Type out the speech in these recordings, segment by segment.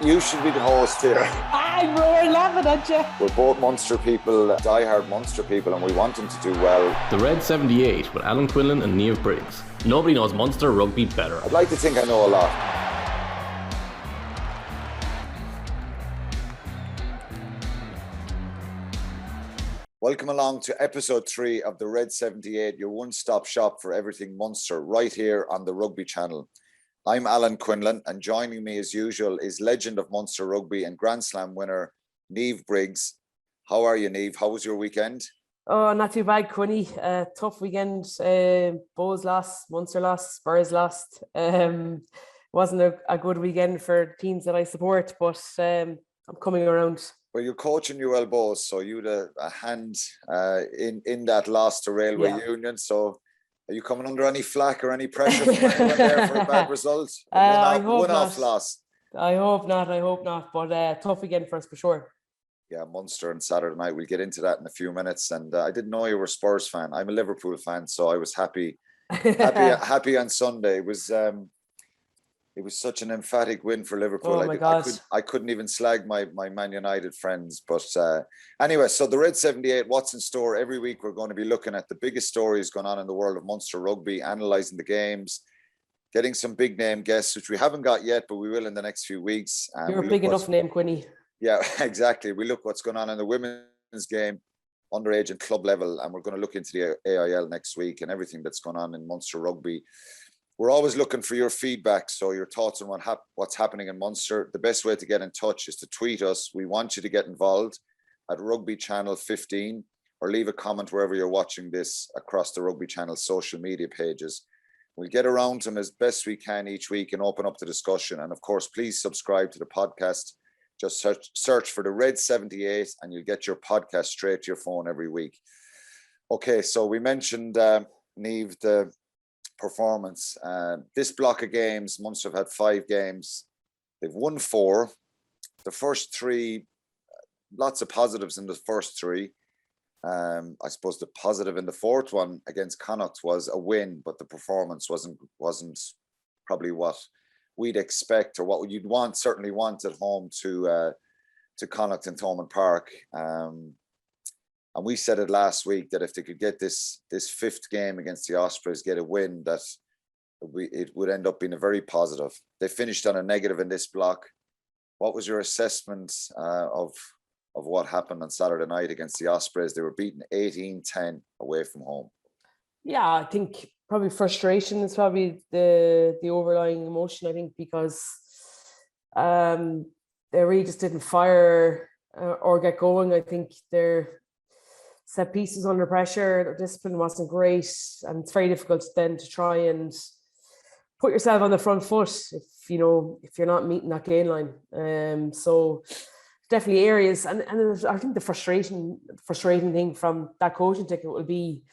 You should be the host here. We're laughing at you. We're both Munster people, diehard Munster people, and we want them to do well. The Red 78 with Alan Quinlan and Niamh Briggs. Nobody knows Munster rugby better. I'd like to think I know a lot. Welcome along to Ep.3 of the Red 78, your one-stop shop for everything Munster, right here on the Rugby channel. I'm Alan Quinlan, and joining me as usual is legend of Munster rugby and Grand Slam winner, Niamh Briggs. How are you, Niamh? How was your weekend? Oh, not too bad, Quinny. Tough weekend. Bows lost, Munster lost, Spurs lost. Wasn't a good weekend for teams that I support, but I'm coming around. Well, you're coaching UL Bows, so you had a hand in that loss to Railway Union. So are you coming under any flack or any pressure from anyone there for a bad result? One-off loss. I hope not. But tough weekend for us for sure. Yeah, Munster on Saturday night. We'll get into that in a few minutes. And I didn't know you were a Spurs fan. I'm a Liverpool fan, so I was happy on Sunday. It was such an emphatic win for Liverpool. Oh my God. I couldn't even slag my Man United friends. But anyway, so the Red 78, what's in store? Every week we're going to be looking at the biggest stories going on in the world of Munster rugby, analysing the games, getting some big name guests, which we haven't got yet, but we will in the next few weeks. You're a big enough name, Quinny. Yeah, exactly. We look what's going on in the women's game, underage and club level, and we're going to look into the AIL next week and everything that's going on in Munster rugby. We're always looking for your feedback, so your thoughts on what's happening in Munster. The best way to get in touch is to tweet us. We want you to get involved at Rugby Channel 15 or leave a comment wherever you're watching this across the Rugby Channel social media pages. We'll get around to them as best we can each week and open up the discussion. And of course, please subscribe to the podcast. Just search for the Red 78 and you'll get your podcast straight to your phone every week. Okay, so we mentioned, Niamh, the performance. This block of games, Munster have had 5 games. They've won 4. The first 3, lots of positives in the first 3. I suppose the positive in the fourth one against Connacht was a win, but the performance wasn't probably what we'd expect or what you'd certainly want at home to Connacht and Thomond Park. And we said it last week that if they could get this 5th game against the Ospreys, get a win, that it would end up being a very positive. They finished on a negative in this block. What was your assessment of what happened on Saturday night against the Ospreys? They were beaten 18-10 away from home. Yeah, I think probably frustration is probably the overlying emotion, I think, because they really just didn't fire or get going. I think their set pieces under pressure, their discipline wasn't great, and it's very difficult then to try and put yourself on the front foot if you're not meeting that gain line. So definitely areas, and I think the frustrating thing from that coaching ticket will be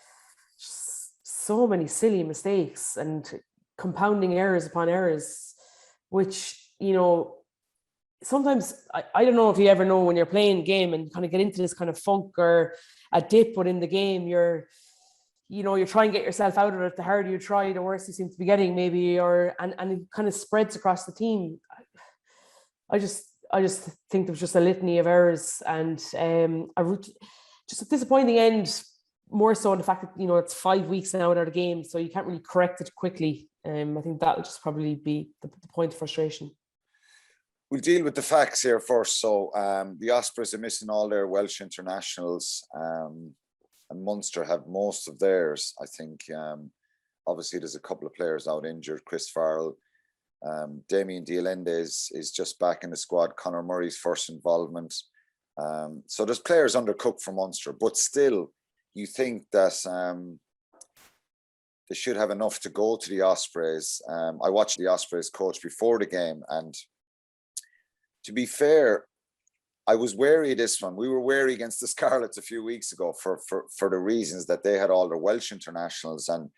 so many silly mistakes and compounding errors upon errors, which sometimes I don't know if you ever know when you're playing a game and kind of get into this kind of funk or a dip, but in the game you're trying to get yourself out of it. The harder you try, the worse you seem to be getting, maybe, and it kind of spreads across the team. I just think there was just a litany of errors and just a disappointing end, more so in the fact that it's 5 weeks now out of the game, so you can't really correct it quickly. I think that would just probably be the point of frustration. We'll deal with the facts here first. So the Ospreys are missing all their Welsh internationals, and Munster have most of theirs. I think obviously there's a couple of players out injured. Chris Farrell, Damien Dialende is just back in the squad. Conor Murray's first involvement. So there's players undercooked for Munster, but still you think that they should have enough to go to the Ospreys. I watched the Ospreys coach before the game, and to be fair, I was wary of this one. We were wary against the Scarlets a few weeks ago for the reasons that they had all their Welsh internationals, and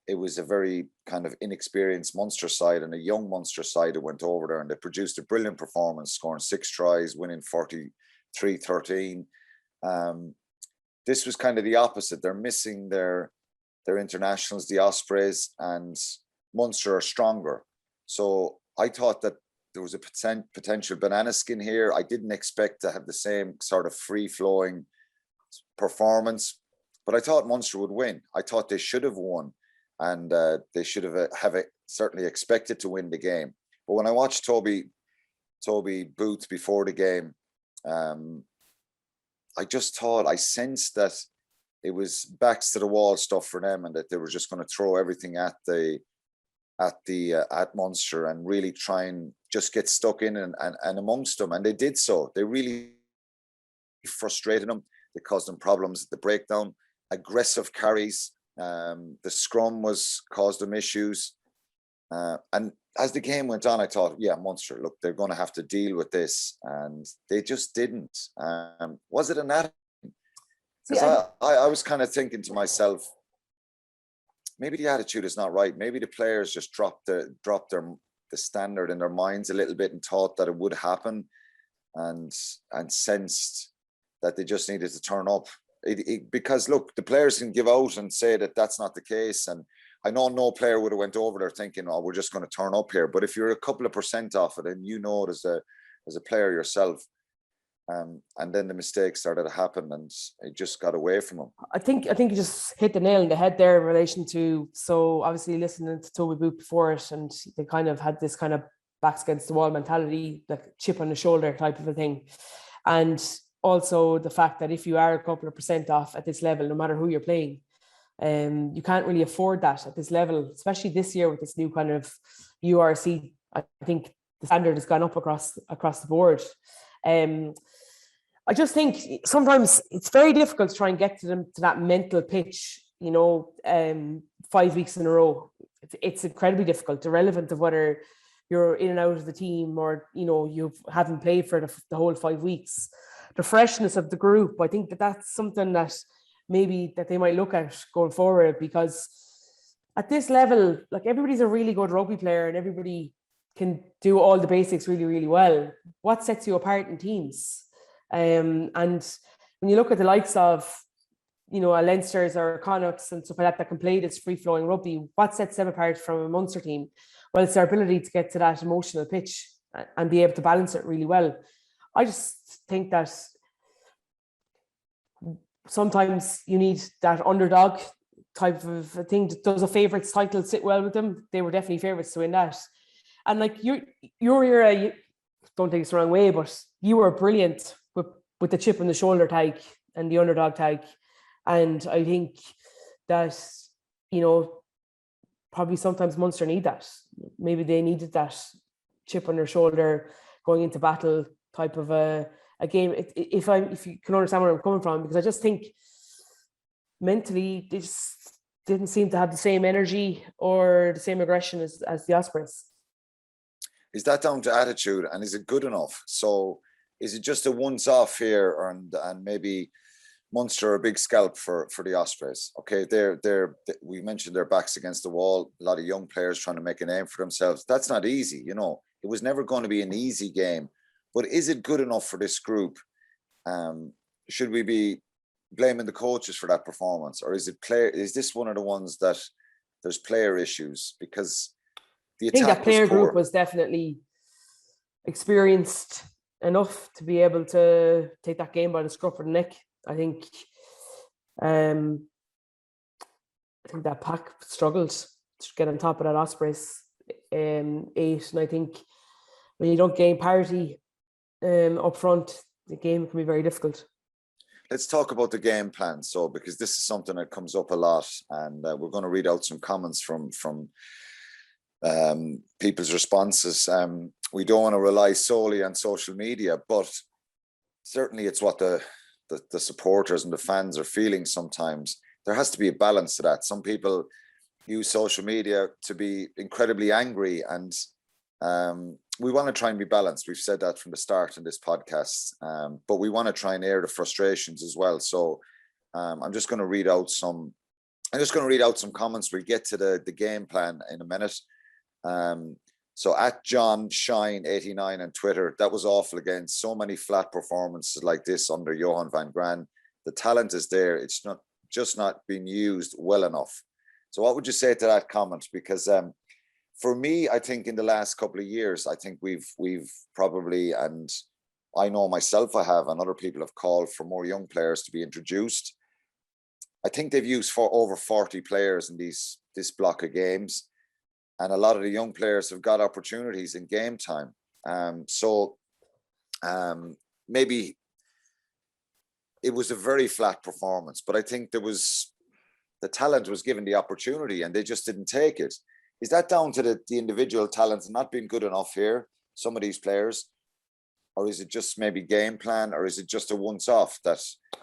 it was a very kind of inexperienced Munster side and a young Munster side that went over there, and they produced a brilliant performance, scoring 6 tries, winning 43-13. This was kind of the opposite. They're missing their internationals, the Ospreys, and Munster are stronger. So I thought that there was a potential banana skin here. I didn't expect to have the same sort of free-flowing performance, but I thought Munster would win. I thought they should have won, and they should have certainly expected to win the game. But when I watched Toby Booth before the game, I just thought, I sensed that it was backs to the wall stuff for them, and that they were just going to throw everything at Munster and really try and just get stuck in and amongst them. And they did so. They really frustrated them. They caused them problems at the breakdown, aggressive carries. The scrum caused them issues. And as the game went on, I thought, yeah, Munster, look, they're going to have to deal with this. And they just didn't. Was it an attitude? Because I was kind of thinking to myself, maybe the attitude is not right. Maybe the players just dropped the standard in their minds a little bit and thought that it would happen, and sensed that they just needed to turn up. Because look, the players can give out and say that that's not the case. And I know no player would have went over there thinking, oh, we're just going to turn up here. But if you're a couple of % off it, and you know it as a player yourself, and then the mistakes started to happen, and it just got away from them. I think you just hit the nail on the head there in relation to, so obviously listening to Toby Booth before it, and they kind of had this kind of backs against the wall mentality, like chip on the shoulder type of a thing. And also the fact that if you are a couple of % off at this level, no matter who you're playing, you can't really afford that at this level, especially this year with this new kind of URC. I think the standard has gone up across the board. I just think sometimes it's very difficult to try and get to them to that mental pitch, 5 weeks in a row. It's incredibly difficult, irrelevant of whether you're in and out of the team or, you haven't played for the whole 5 weeks. The freshness of the group, I think that's something that maybe that they might look at going forward, because at this level, like, everybody's a really good rugby player and everybody can do all the basics really, really well. What sets you apart in teams? And when you look at the likes of, a Leinster's or Connacht's and stuff like that can play this free-flowing rugby, what sets them apart from a Munster team? Well, it's their ability to get to that emotional pitch and be able to balance it really well. I just think that sometimes you need that underdog type of thing. Does a favourites title sit well with them? They were definitely favourites to win that. And like your era, don't take this the wrong way, but you were brilliant with the chip on the shoulder tag and the underdog tag. And I think that, probably sometimes Munster need that. Maybe they needed that chip on their shoulder going into battle type of a game. If you can understand where I'm coming from, because I just think mentally they just didn't seem to have the same energy or the same aggression as the Ospreys. Is that down to attitude, and is it good enough? So is it just a once-off here, and maybe Munster are a big scalp for the Ospreys? Okay, we mentioned their backs against the wall, a lot of young players trying to make a name for themselves. That's not easy, It was never going to be an easy game. But is it good enough for this group? Should we be blaming the coaches for that performance, or is this one of the ones that there's player issues? Because I think that player group was definitely experienced enough to be able to take that game by the scruff of the neck. I think that pack struggled to get on top of that Ospreys 8, and I think when you don't gain parity up front, the game can be very difficult. Let's talk about the game plan. So, because this is something that comes up a lot, and we're going to read out some comments from people's responses. We don't want to rely solely on social media, but certainly it's what the supporters and the fans are feeling sometimes. There has to be a balance to that. Some people use social media to be incredibly angry, and we want to try and be balanced. We've said that from the start in this podcast, but we want to try and air the frustrations as well. So I'm just going to read out some comments. We'll get to the game plan in a minute. So at John Shine 89 on Twitter, that was awful again. So many flat performances like this under Johan van Graan. The talent is there. It's not being used well enough. So what would you say to that comment? Because for me, I think in the last couple of years, I think we've probably, and I know myself, I have, and other people have called for more young players to be introduced. I think they've used for over 40 players in this block of games, and a lot of the young players have got opportunities in game time. Maybe it was a very flat performance, but I think the talent was given the opportunity and they just didn't take it. Is that down to the individual talents not being good enough here, some of these players? Or is it just maybe game plan, or is it just a once-off that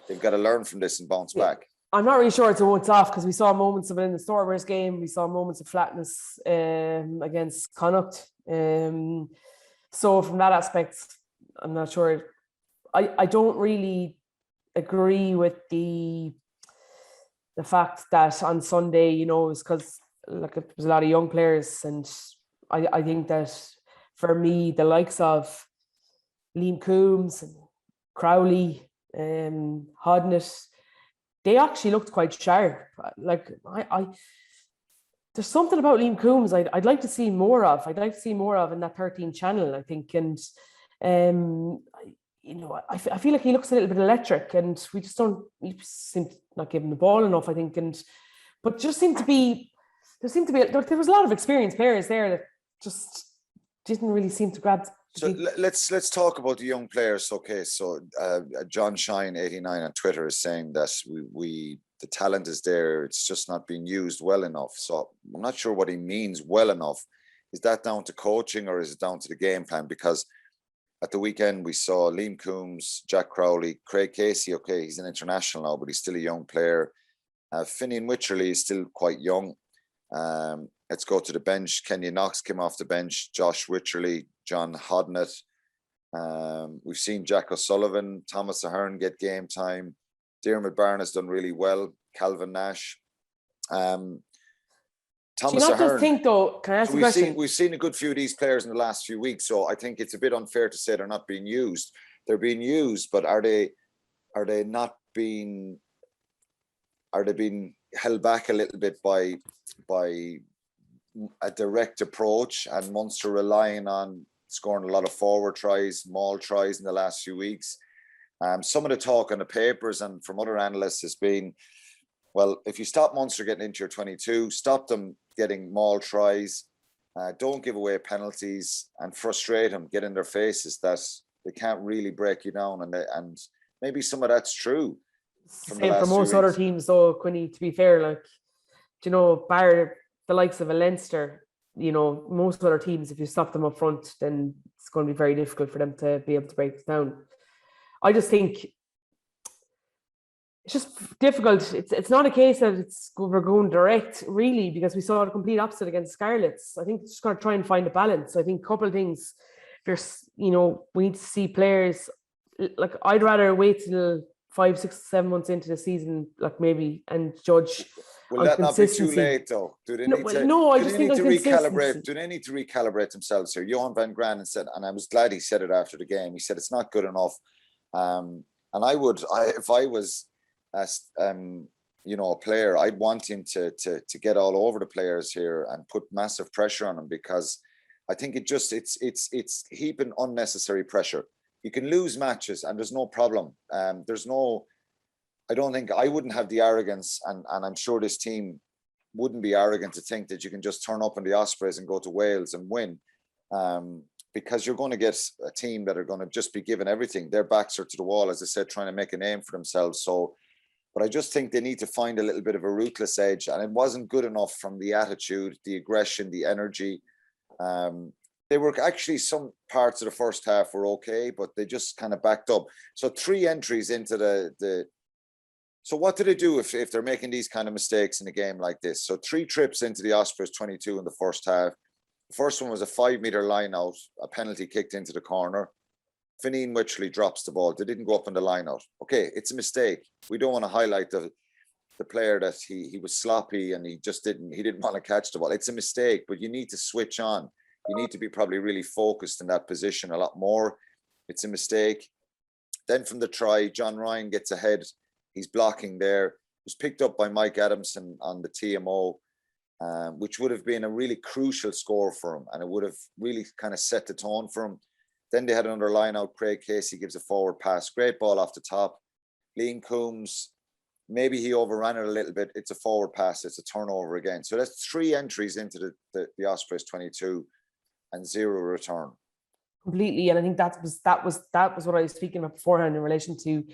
they've got to learn from this and bounce back? I'm not really sure it's a once-off, because we saw moments of it in the Stormers game. We saw moments of flatness against Connacht. So from that aspect, I'm not sure. I don't really agree with the fact that on Sunday, you know, it's because like there was a lot of young players, and I think that for me, the likes of Liam Coombs and Crowley, Hodnett, they actually looked quite sharp. Like there's something about Liam Coombs I'd like to see more of. I'd like to see more of in that 13 channel, I think. And you know, I feel like he looks a little bit electric, and we seem to not give him the ball enough, I think. But there was a lot of experienced players there that just didn't really seem to grab. So let's talk about the young players. Okay, so John Shine 89 on Twitter is saying that the talent is there, it's just not being used well enough. So I'm not sure what he means well enough. Is that down to coaching, or is it down to the game plan? Because at the weekend we saw Liam Coombs, Jack Crowley, Craig Casey. Okay, he's an international now, but he's still a young player. Finian Wycherley is still quite young. Let's go to the bench. Kenyon Knox came off the bench. Josh Wycherley, John Hodnett. We've seen Jack O'Sullivan, Thomas Ahern get game time. Diarmuid Barron has done really well. Calvin Nash. Thomas Ahern. Just think though, can I ask a question? We've seen a good few of these players in the last few weeks, so I think it's a bit unfair to say they're not being used. They're being used, but are they not being? Are they being held back a little bit by a direct approach, and Munster relying on scoring a lot of forward tries, maul tries in the last few weeks? Some of the talk on the papers and from other analysts has been, well, if you stop Munster getting into your 22, stop them getting maul tries, don't give away penalties, and frustrate them, get in their faces that they can't really break you down, and maybe some of that's true. Same for most other teams, though, Quinny, to be fair, like, you know, bar the likes of a Leinster, you know, most other teams, if you stop them up front, then it's going to be very difficult for them to be able to break it down. I just think it's just difficult. It's not a case that we're going direct, really, because we saw the complete opposite against Scarlets. I think it's just got to try and find a balance. I think a couple of things. There's, you know, we need to see players, like, I'd rather wait till 5, 6, 7 months into the season, like, maybe, and judge. Will that not be too late, though? Do they need to recalibrate? Do they need to recalibrate themselves here? Johan van Graan said, and I was glad he said it after the game. He said it's not good enough. And if I was, you know, a player, I'd want him to get all over the players here and put massive pressure on them, because I think it's heaping unnecessary pressure. You can lose matches and there's no problem. I don't think, I wouldn't have the arrogance, and I'm sure this team wouldn't be arrogant to think that you can just turn up in the Ospreys and go to Wales and win, because you're going to get a team that are going to just be given everything. Their backs are to the wall, as I said, trying to make a name for themselves. So, but I just think they need to find a little bit of a ruthless edge, and it wasn't good enough from the attitude, the aggression, the energy. They were actually, some parts of the first half were okay, but they just kind of backed up. So 3 entries into the so what do they do if they're making these kind of mistakes in a game like this? So 3 trips into the Ospreys 22 in the first half. The first one was a 5-meter line out, a penalty kicked into the corner. Finian Wycherley drops the ball. They didn't go up on the line out. Okay, it's a mistake. We don't want to highlight the player that he was sloppy and he didn't want to catch the ball. It's a mistake, but you need to switch on. You need to be probably really focused in that position a lot more. It's a mistake. Then from the try, John Ryan gets ahead. He's blocking there. It was picked up by Mike Adamson on the TMO. which would have been a really crucial score for him, and it would have really kind of set the tone for him. Then they had another line out. Craig Casey gives a forward pass. Great ball off the top. Liam Coombs, maybe he overran it a little bit. It's a forward pass. It's a turnover again. So that's 3 entries into the Ospreys 22 and 0 return. Completely. And I think that was what I was speaking about beforehand in relation to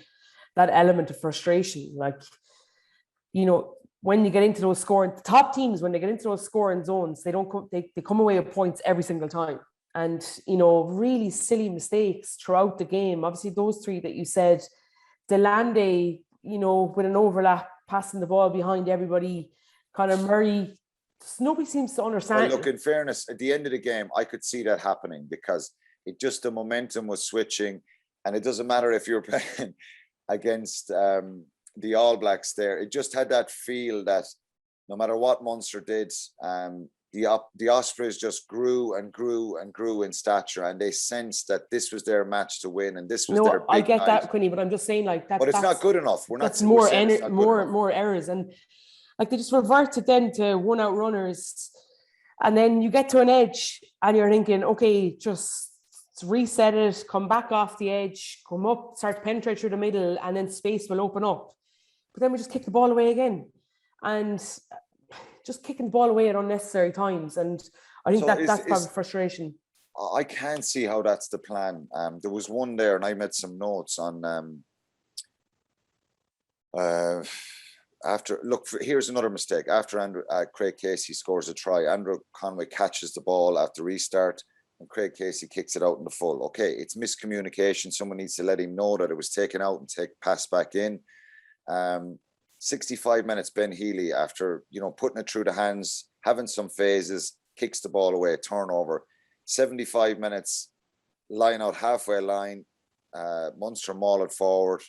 that element of frustration. Like, when you get into those scoring, the top teams, when they get into those scoring zones, they come away with points every single time. And, really silly mistakes throughout the game. Obviously, those 3 that you said, Delande, with an overlap, passing the ball behind everybody, Conor Murray, nobody seems to understand. Well, look, in fairness, at the end of the game, I could see that happening because the momentum was switching, and it doesn't matter if you're playing against the All Blacks there. It just had that feel that no matter what Munster did, the Ospreys just grew and grew and grew in stature, and they sensed that this was their match to win, and this was their big I get night. that, Quinny, but I'm just saying, like, that. But it's not good enough. That's more errors, and like they just reverted then to 1-out runners, and then you get to an edge, and you're thinking, okay, just reset it, come back off the edge, come up, start to penetrate through the middle, and then space will open up. But then we just kick the ball away again, and just kicking the ball away at unnecessary times. And I think that's probably frustration. I can't see how that's the plan. There was one there, and I made some notes on. Here's another mistake. After Craig Casey scores a try, Andrew Conway catches the ball after restart, and Craig Casey kicks it out in the full. Okay, it's miscommunication. Someone needs to let him know that it was taken out and passed back in. 65 minutes, Ben Healy, after putting it through the hands, having some phases, kicks the ball away, turnover. 75 minutes, line out halfway line, Munster maul it forward,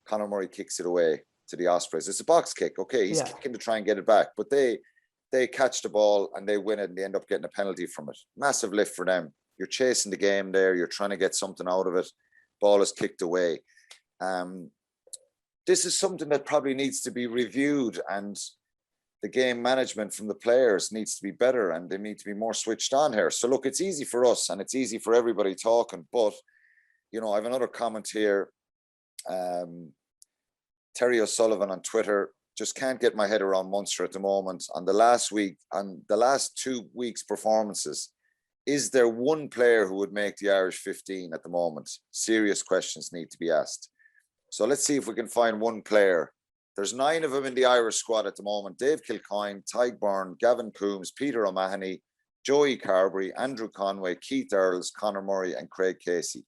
Conor Murray kicks it away to the Ospreys. It's a box kick, okay, he's kicking to try and get it back, but they catch the ball and they win it, and they end up getting a penalty from it. Massive lift for them. You're chasing the game there, you're trying to get something out of it, ball is kicked away. This is something that probably needs to be reviewed, and the game management from the players needs to be better, and they need to be more switched on here. So look, it's easy for us and it's easy for everybody talking, but I have another comment here. Terry O'Sullivan on Twitter: just can't get my head around Munster at the moment. On the last 2 weeks' performances, is there one player who would make the Irish 15 at the moment? Serious questions need to be asked. So let's see if we can find one player. There's 9 of them in the Irish squad at the moment: Dave Kilcoyne, Tyke Byrne, Gavin Coombs, Peter O'Mahony, Joey Carberry, Andrew Conway, Keith Earls, Conor Murray, and Craig Casey.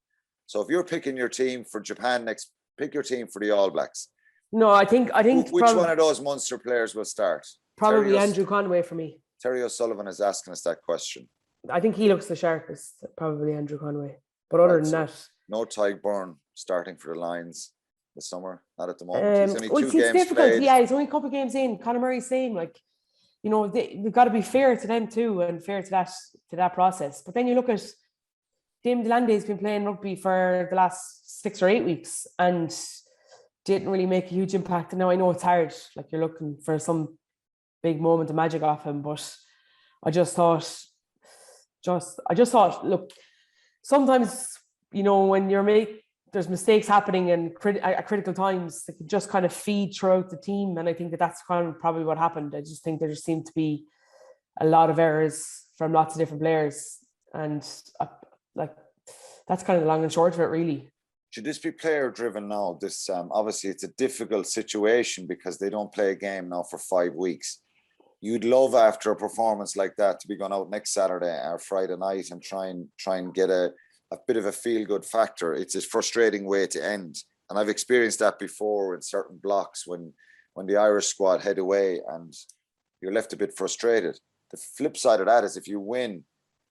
So if you're picking your team for Japan next, pick your team for the All Blacks. No, I think which one of those Munster players will start? Probably Andrew Conway for me. Terry O'Sullivan is asking us that question. I think he looks the sharpest, probably Andrew Conway. But other than that, no Tyke Byrne starting for the Lions this summer. Not at the moment. He's only 2 games difficult. Played. Yeah, he's only a couple of games in. Conor Murray's saying, like, we've got to be fair to them too, and fair to that process. But then you look at Damien Delande's been playing rugby for the last 6 or 8 weeks and didn't really make a huge impact. And now I know it's hard. Like, you're looking for some big moment of magic off him, but I just thought, look, sometimes, when there's mistakes happening and at critical times, they can just kind of feed throughout the team. And I think that's kind of probably what happened. I just think there just seemed to be a lot of errors from lots of different players. And that's kind of the long and short of it, really. Should this be player driven now? This obviously it's a difficult situation because they don't play a game now for 5 weeks. You'd love after a performance like that to be going out next Saturday or Friday night and try and get a bit of a feel-good factor. It's a frustrating way to end. And I've experienced that before in certain blocks when the Irish squad head away and you're left a bit frustrated. The flip side of that is if you win,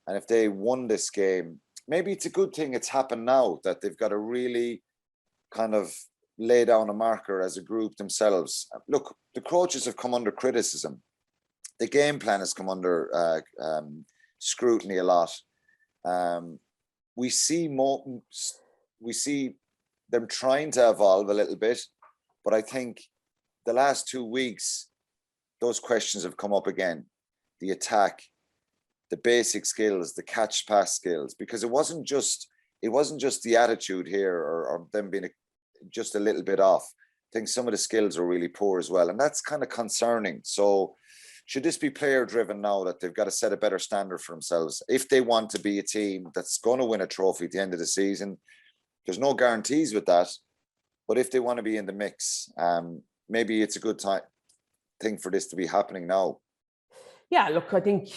and if they won this game, maybe it's a good thing it's happened now, that they've got to really kind of lay down a marker as a group themselves. Look, the coaches have come under criticism. The game plan has come under scrutiny a lot. We see them trying to evolve a little bit, but I think the last 2 weeks, those questions have come up again. the attack, the basic skills, the catch pass skills, because it wasn't just the attitude here or them being just a little bit off. I think some of the skills are really poor as well, and that's kind of concerning. So should this be player driven now, that they've got to set a better standard for themselves if they want to be a team that's going to win a trophy at the end of the season? There's no guarantees with that, but if they want to be in the mix, maybe it's a good thing for this to be happening now. Yeah, look, I think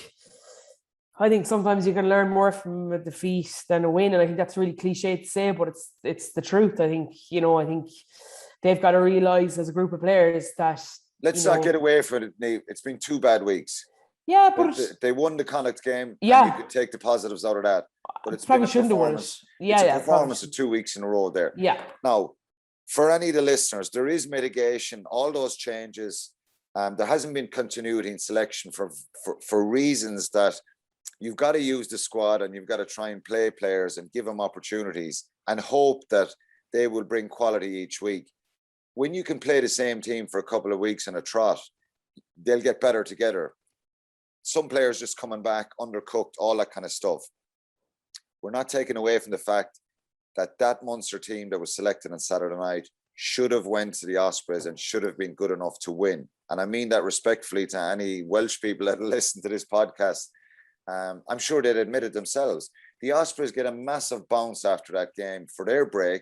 sometimes you can learn more from a defeat than a win, and I think that's really cliche to say, but it's the truth. I think they've got to realize as a group of players that. Let's not get away from it, Niamh. It's been 2 bad weeks. Yeah, but they won the Connacht game. Yeah, and you could take the positives out of that. But it's probably been a shouldn't have won it. Yeah, it's a performance of 2 weeks in a row there. Yeah. Now, for any of the listeners, there is mitigation. All those changes. There hasn't been continuity in selection for reasons that you've got to use the squad and you've got to try and play players and give them opportunities and hope that they will bring quality each week. When you can play the same team for a couple of weeks in a trot, they'll get better together. Some players just coming back, undercooked, all that kind of stuff. We're not taking away from the fact that Munster team that was selected on Saturday night should have went to the Ospreys and should have been good enough to win. And I mean that respectfully to any Welsh people that listen to this podcast. I'm sure they'd admit it themselves. The Ospreys get a massive bounce after that game for their break.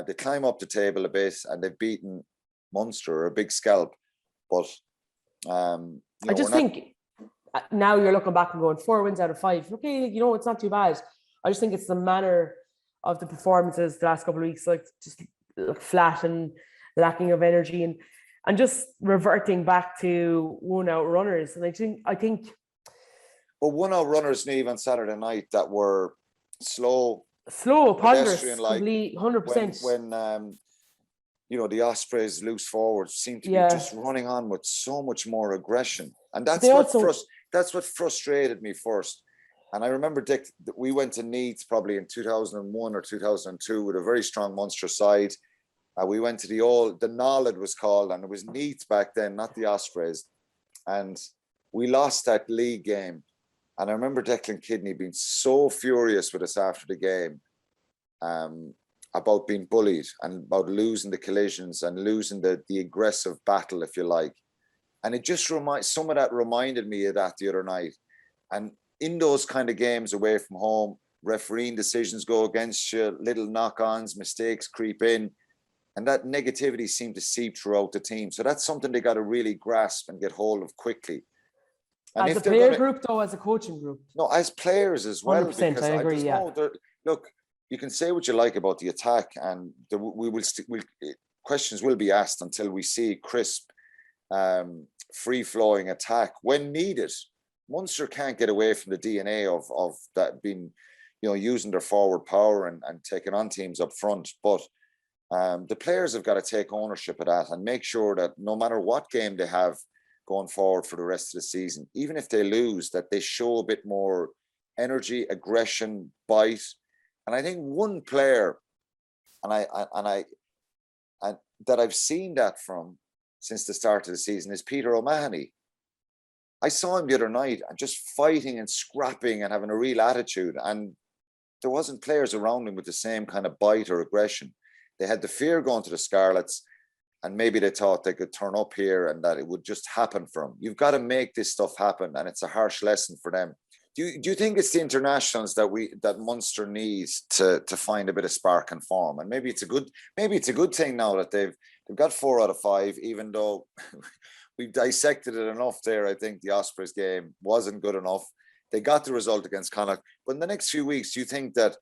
They climb up the table a bit and they've beaten Munster, a big scalp. But I just think now you're looking back and going 4 wins out of 5. Okay, it's not too bad. I just think it's the manner of the performances the last couple of weeks, like just flat and lacking of energy and just reverting back to one-out runners. And I think. But one-out runners, Niamh, on Saturday night that were slow, ponderous, complete, 100%. When the Ospreys loose forwards seem to be just running on with so much more aggression, and that's what frustrated me first. And I remember, Dick, that we went to Niamh probably in 2001 or 2002 with a very strong Munster side. We went to the Nolad was called, and it was Niamh back then, not the Ospreys, and we lost that league game. And I remember Declan Kidney being so furious with us after the game about being bullied and about losing the collisions and losing the aggressive battle, if you like. And it just some of that reminded me of that the other night. And in those kind of games away from home, refereeing decisions go against you, little knock-ons, mistakes creep in, and that negativity seemed to seep throughout the team. So that's something they got to really grasp and get hold of quickly. And as a player group, though, as a coaching group? No, as players as well. 100%, I agree, look, you can say what you like about the attack, and questions will be asked until we see crisp, free-flowing attack when needed. Munster can't get away from the DNA of that being, using their forward power and taking on teams up front. But the players have got to take ownership of that and make sure that no matter what game they have going forward for the rest of the season, even if they lose, that they show a bit more energy, aggression, bite. And I think one player, and that I've seen that from since the start of the season is Peter O'Mahony. I saw him the other night and just fighting and scrapping and having a real attitude. And there wasn't players around him with the same kind of bite or aggression. They had the fear going to the Scarlets, and maybe they thought they could turn up here and that it would just happen for them. You've got to make this stuff happen, and it's a harsh lesson for them. Do you think it's the internationals that Munster needs to find a bit of spark and form? And maybe it's a good thing now that they've got 4 out of 5, even though we've dissected it enough there. I think the Ospreys game wasn't good enough. They got the result against Connacht. But in the next few weeks, do you think that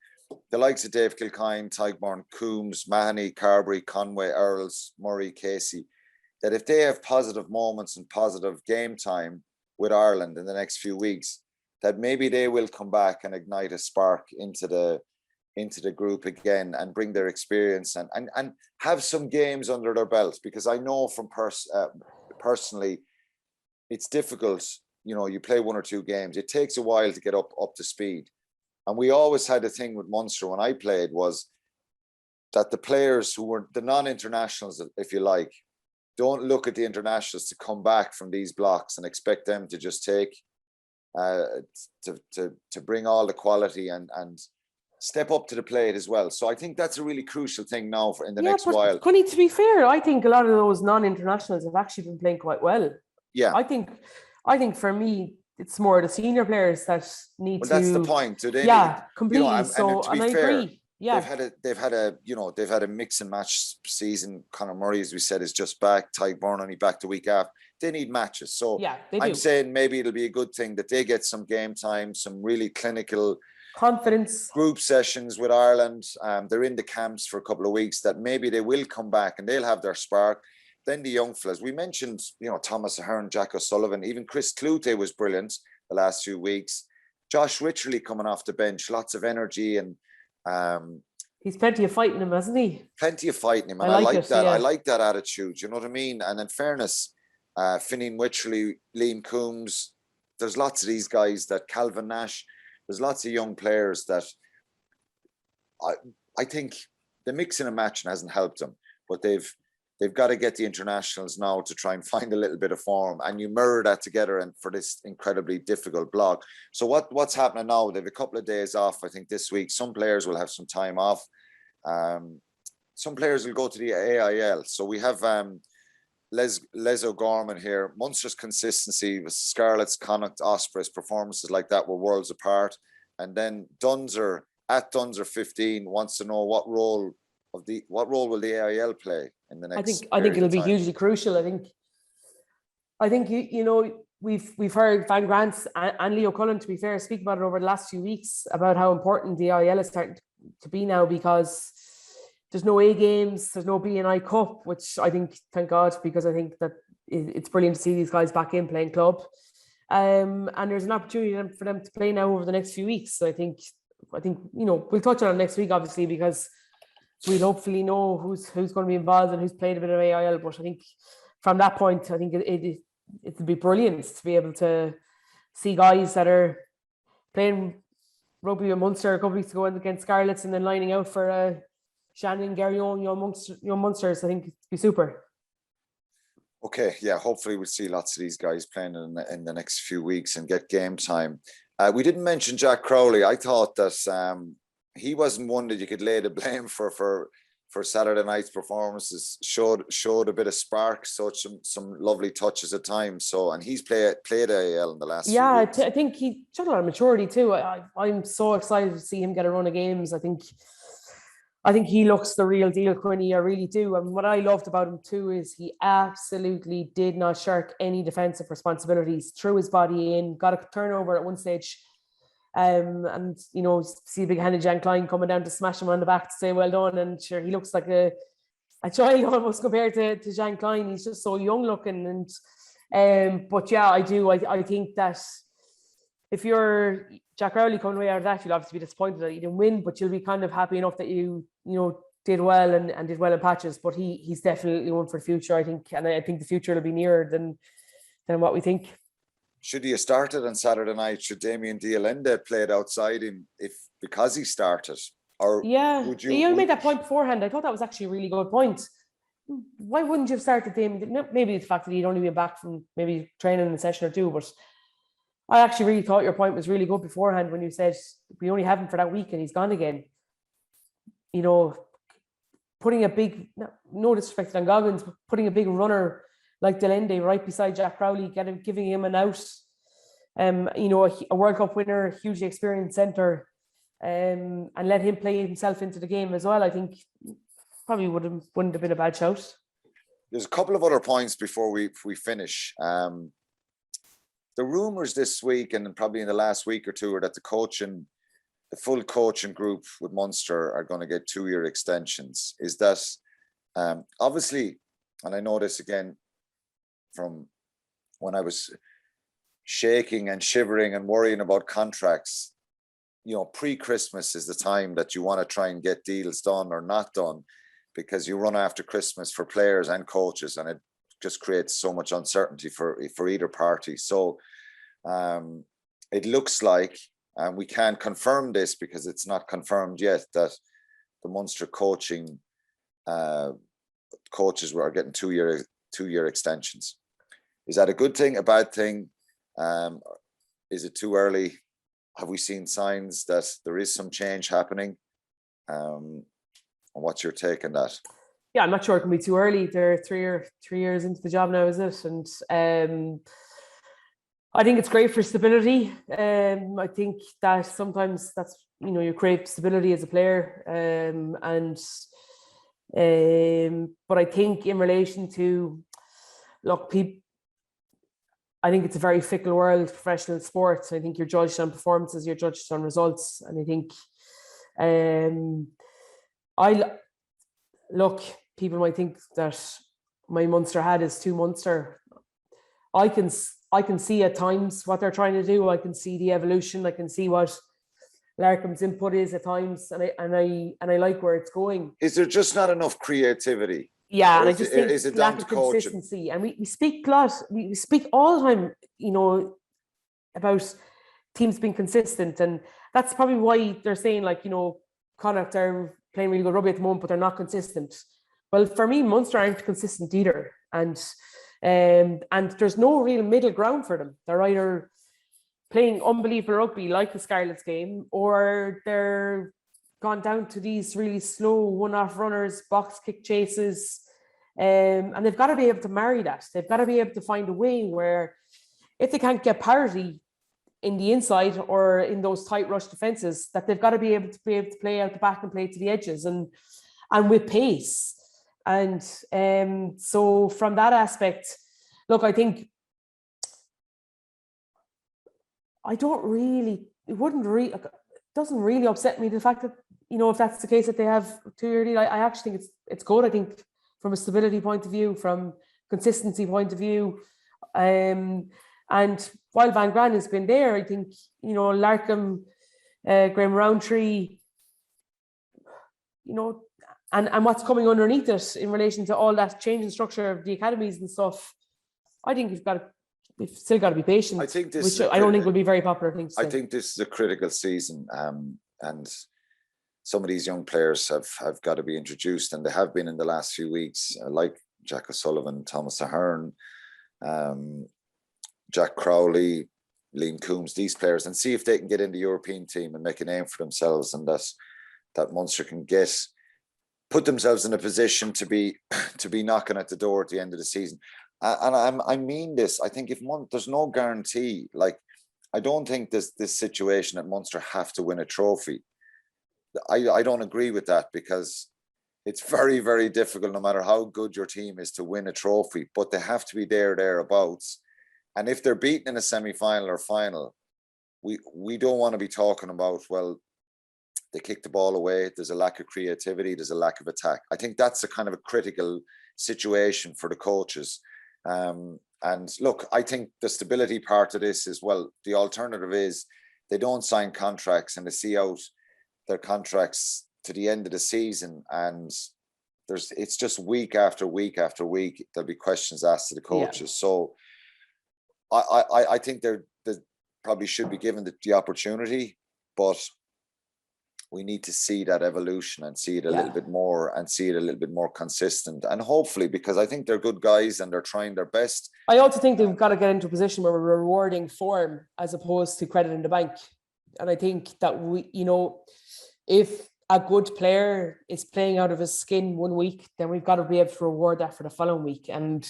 the likes of Dave Kilkine, Tygborne, Coombs, Mahoney, Carberry, Conway, Earls, Murray, Casey, that if they have positive moments and positive game time with Ireland in the next few weeks, that maybe they will come back and ignite a spark into the group again and bring their experience and have some games under their belt? Because I know from personally, it's difficult. You play 1 or 2 games. It takes a while to get up to speed. And we always had a thing with Munster when I played was that the players who were the non-internationals, if you like, don't look at the internationals to come back from these blocks and expect them to just take to bring all the quality and step up to the plate as well. So I think that's a really crucial thing now for in the next while. Connie, to be fair, I think a lot of those non-internationals have actually been playing quite well. Yeah, I think for me, it's more the senior players that need to. That's the point. So they yeah, need, completely. and So, to be I fair, agree. Yeah, they've had a mix and match season. Conor Murray, as we said, is just back. Tyburn only back the week after. They need matches. So yeah, they do. I'm saying maybe it'll be a good thing that they get some game time, some really clinical confidence group sessions with Ireland. They're in the camps for a couple of weeks. That maybe they will come back and they'll have their spark. Then the young fellas. We mentioned, Thomas Ahern, Jack O'Sullivan, even Chris Clute was brilliant the last few weeks. Josh Wycherley coming off the bench, lots of energy and. He's plenty of fighting him, hasn't he? Plenty of fighting him, and I like that. Yeah. I like that attitude. You know what I mean? And in fairness, Finian Wycherley, Liam Coombs, there's lots of these guys that Calvin Nash. There's lots of young players that I think the mixing and matching hasn't helped them, but they've got to get the internationals now to try and find a little bit of form, and you mirror that together and for this incredibly difficult block. So what's happening now? They've a couple of days off. I think this week some players will have some time off. Some players will go to the AIL. So we have Les O'Gorman here. Munster's consistency with Scarlets, Connacht, Ospreys, performances like that were worlds apart. And then Dunzer at Dunzer 15 wants to know what role will the AIL play in the next. I think it'll be hugely crucial. I think we've heard Van Grant and Leo Cullen, to be fair, speak about it over the last few weeks about how important the AIL is starting to be now, because there's no A games, there's no B&I Cup, which I think, thank God, because I think that it's brilliant to see these guys back in playing club. And there's an opportunity for them to play now over the next few weeks. So I think we'll touch on it next week, obviously, because we'll hopefully know who's going to be involved and who's played a bit of AIL. But I think from that point, I think it'd be brilliant to be able to see guys that are playing rugby with Munster a couple of weeks ago against Scarlets and then lining out for Shannon, Garryon, young Munsters. I think it'd be super. Okay, yeah, hopefully we'll see lots of these guys playing in the next few weeks and get game time. We didn't mention Jack Crowley. I thought that he wasn't one that you could lay the blame for Saturday night's performances. Showed a bit of spark, some lovely touches at times. So, and he's played AIL in the last few weeks. I think he showed a lot of maturity too. I'm so excited to see him get a run of games. I think he looks the real deal, Quinny. I really do. And what I loved about him too is he absolutely did not shirk any defensive responsibilities. Threw his body in, got a turnover at one stage. And see big-handed Jean Klein coming down to smash him on the back to say well done. And sure, he looks like a child almost compared to Jean Klein. He's just so young looking. And but yeah, I do. I think that if you're Jack Crowley coming away out of that, you'll obviously be disappointed that you didn't win, but you'll be kind of happy enough that you did well and did well in patches. But he's definitely one for the future, I think, and I think the future will be nearer than what we think. Should he have started on Saturday night? Should Damien Dialende play it outside him because he started? Or would you made that point beforehand? I thought that was actually a really good point. Why wouldn't you have started Damien? Maybe the fact that he'd only been back from maybe training in a session or two, but I actually really thought your point was really good beforehand when you said we only have him for that week and he's gone again. Putting a big, no disrespect to Goggins, but putting a big runner like Delende right beside Jack Crowley, giving him an out. A World Cup winner, hugely experienced centre, and let him play himself into the game as well. I think probably wouldn't have been a bad shout. There's a couple of other points before we finish. The rumours this week and probably in the last week or two are that the full coaching group with Munster are going to get 2-year extensions. Is that obviously, and I know this again from when I was shaking and shivering and worrying about contracts, pre-Christmas is the time that you want to try and get deals done or not done, because you run after Christmas for players and coaches, and it just creates so much uncertainty for either party. So it looks like, and we can't confirm this because it's not confirmed yet, that the Munster coaching coaches are getting 2-year 2-year extensions. Is that a good thing, a bad thing? Is it too early? Have we seen signs that there is some change happening? And what's your take on that? Yeah, I'm not sure it can be too early. They're 3 years into the job now, is it? And I think it's great for stability. I think that sometimes that's, you crave stability as a player. But I think in relation to, look, I think it's a very fickle world, professional sports. I think you're judged on performances, you're judged on results. And I think, look, people might think that my Munster hat is too Munster. I can see at times what they're trying to do. I can see the evolution. I can see what Larkham's input is at times, and I like where it's going. Is there just not enough creativity? Yeah, and I just think is it lack down of to coaching? consistency. And we speak a lot. We speak all the time, about teams being consistent, and that's probably why they're saying, like, Connacht are playing really good rugby at the moment, but they're not consistent. Well, for me, Munster aren't consistent either, and there's no real middle ground for them. They're either playing unbelievable rugby like the Scarlets game, or they're gone down to these really slow one-off runners, box kick chases, and they've got to be able to marry that. They've got to be able to find a way where, if they can't get parity in the inside or in those tight rush defenses, that they've got to be able to play out the back and play to the edges and with pace. And so from that aspect, look, I think it doesn't really upset me, the fact that, if that's the case, that they have 2 year deal. I actually think it's good. I think from a stability point of view, from consistency point of view. And while Van Graan has been there, I think, Larkham, Graham Roundtree, and what's coming underneath it in relation to all that change in structure of the academies and stuff, I think we've still got to be patient. I think which I don't think will be very popular thing to say. I think this is a critical season, and some of these young players have got to be introduced, and they have been in the last few weeks, like Jack O'Sullivan, Thomas Ahern, Jack Crowley, Liam Coombs, these players, and see if they can get in the European team and make a name for themselves, and that Munster can put themselves in a position to be knocking at the door at the end of the season. And I mean this. I think there's no guarantee. Like, I don't think this situation at Munster have to win a trophy. I don't agree with that, because it's very, very difficult, no matter how good your team is, to win a trophy. But they have to be thereabouts. And if they're beaten in a semi-final or final, we don't want to be talking about, well, they kicked the ball away, there's a lack of creativity, there's a lack of attack. I think that's a kind of a critical situation for the coaches. And look, I think the stability part of this is, well, the alternative is they don't sign contracts and they see out their contracts to the end of the season, and it's just week after week after week there'll be questions asked to the coaches. Yeah. So I think they probably should be given the opportunity, but we need to see that evolution and see it a little bit more, and see it a little bit more consistent. And hopefully, because I think they're good guys and they're trying their best. I also think they've got to get into a position where we're rewarding form as opposed to credit in the bank. And I think that if a good player is playing out of his skin one week, then we've got to be able to reward that for the following week. And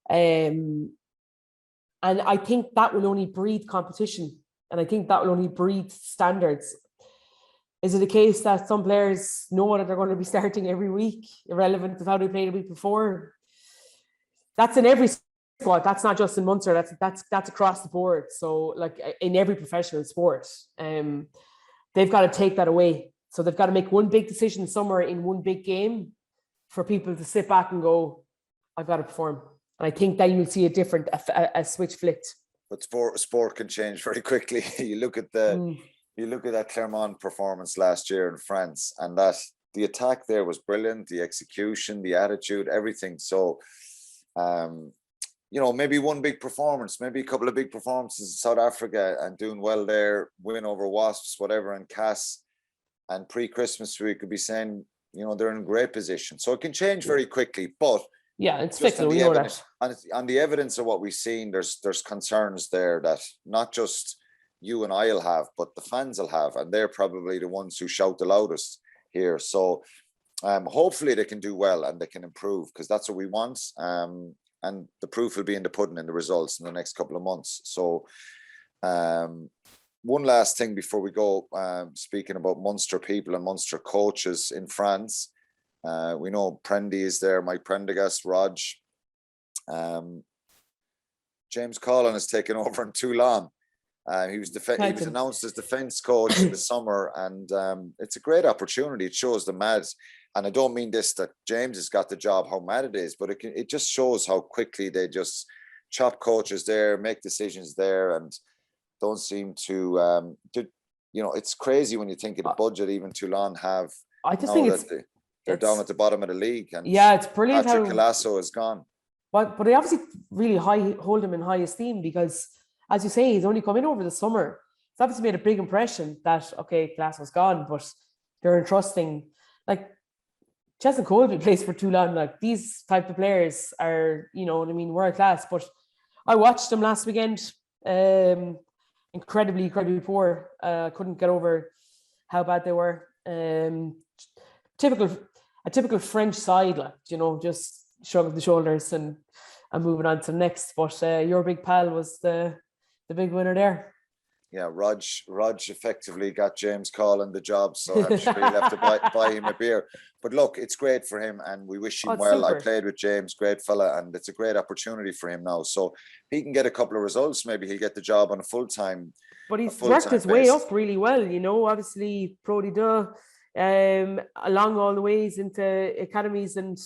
I think that will only breed competition. And I think that will only breed standards. Is it a case that some players know that they're going to be starting every week, irrelevant of how they played the week before? That's in every squad. That's not just in Munster. That's across the board. So, like, in every professional sport, they've got to take that away. So they've got to make one big decision somewhere in one big game for people to sit back and go, I've got to perform. And I think that you'll see a switch flipped. But sport can change very quickly. You look at that Clermont performance last year in France, and that the attack there was brilliant, the execution, the attitude, everything. So, maybe one big performance, maybe a couple of big performances in South Africa and doing well there, win over Wasps, whatever, and Cass, and pre-Christmas we could be saying, they're in great position. So it can change very quickly, but Yeah, it's Just fickle. We know that. on the evidence of what we've seen, there's concerns there that not just you and I'll have, but the fans will have, and they're probably the ones who shout the loudest here. So hopefully they can do well and they can improve, because that's what we want. And the proof will be in the pudding, in the results in the next couple of months. So one last thing before we go, speaking about Munster people and Munster coaches in France. We know Prendy is there, Mike Prendergast, Rog. James Collin has taken over in Toulon. He was announced as defence coach in the summer, and it's a great opportunity. It shows the Mads, and I don't mean this that James has got the job, how mad it is, but it just shows how quickly they just chop coaches there, make decisions there, and don't seem to. It's crazy when you think of the budget even Toulon have. I just think they're down at the bottom of the league, and it's brilliant. Patrick Colasso is gone. But they obviously really hold him in high esteem, because, as you say, he's only come in over the summer. It's obviously made a big impression that, okay, Colasso's gone, but they're entrusting, like, Chesson Colby plays for Toulon. Like, these type of players are, world class. But I watched them last weekend. Incredibly poor. Couldn't get over how bad they were. A typical French side, like, just shrug the shoulders and moving on to the next. But your big pal was the big winner there. Yeah, Rog effectively got James Collin the job, so I'm sure he'll have to buy him a beer. But look, it's great for him, and we wish him well. Super. I played with James, great fella, and it's a great opportunity for him now. So if he can get a couple of results, maybe he'll get the job on a full-time. But he's worked his way up really well, obviously Pro D2, along all the ways into academies, and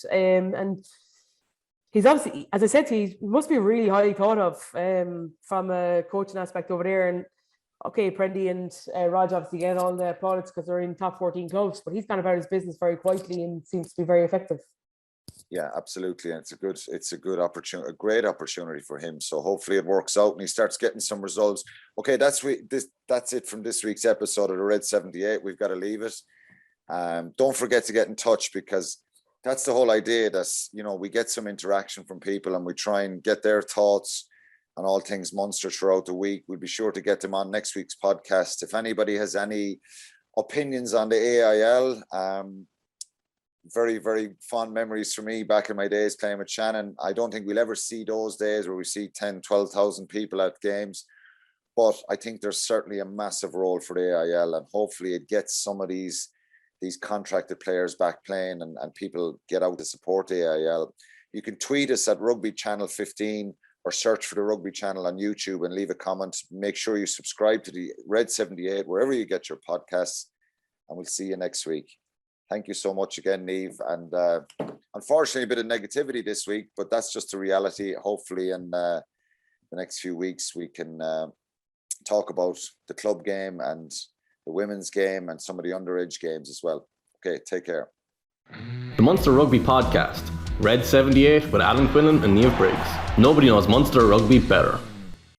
he's obviously, as I said to you, he must be really highly thought of from a coaching aspect over there. And okay, Prendy and Rog obviously get all the plaudits because they're in top 14 clubs, but he's gone about his business very quietly and seems to be very effective. Yeah, absolutely. And it's a good opportunity, a great opportunity for him. So hopefully it works out and he starts getting some results. Okay, that's it from this week's episode of the Red 78. We've got to leave it. Don't forget to get in touch, because that's the whole idea. That's, we get some interaction from people and we try and get their thoughts on all things Munster throughout the week. We'll be sure to get them on next week's podcast. If anybody has any opinions on the AIL, very, very fond memories for me back in my days playing with Shannon. I don't think we'll ever see those days where we see 10, 12,000 people at games. But I think there's certainly a massive role for the AIL, and hopefully it gets some of these contracted players back playing, and people get out to support the AIL. You can tweet us at Rugby Channel 15 or search for the Rugby Channel on YouTube and leave a comment. Make sure you subscribe to the Red 78 wherever you get your podcasts, and we'll see you next week. Thank you so much again, Niamh. And unfortunately, a bit of negativity this week, but that's just the reality. Hopefully in the next few weeks, we can talk about the club game and the women's game and some of the underage games as well. Okay, take care. The Munster Rugby Podcast, Red 78 with Alan Quinlan and Niamh Briggs. Nobody knows Munster Rugby better.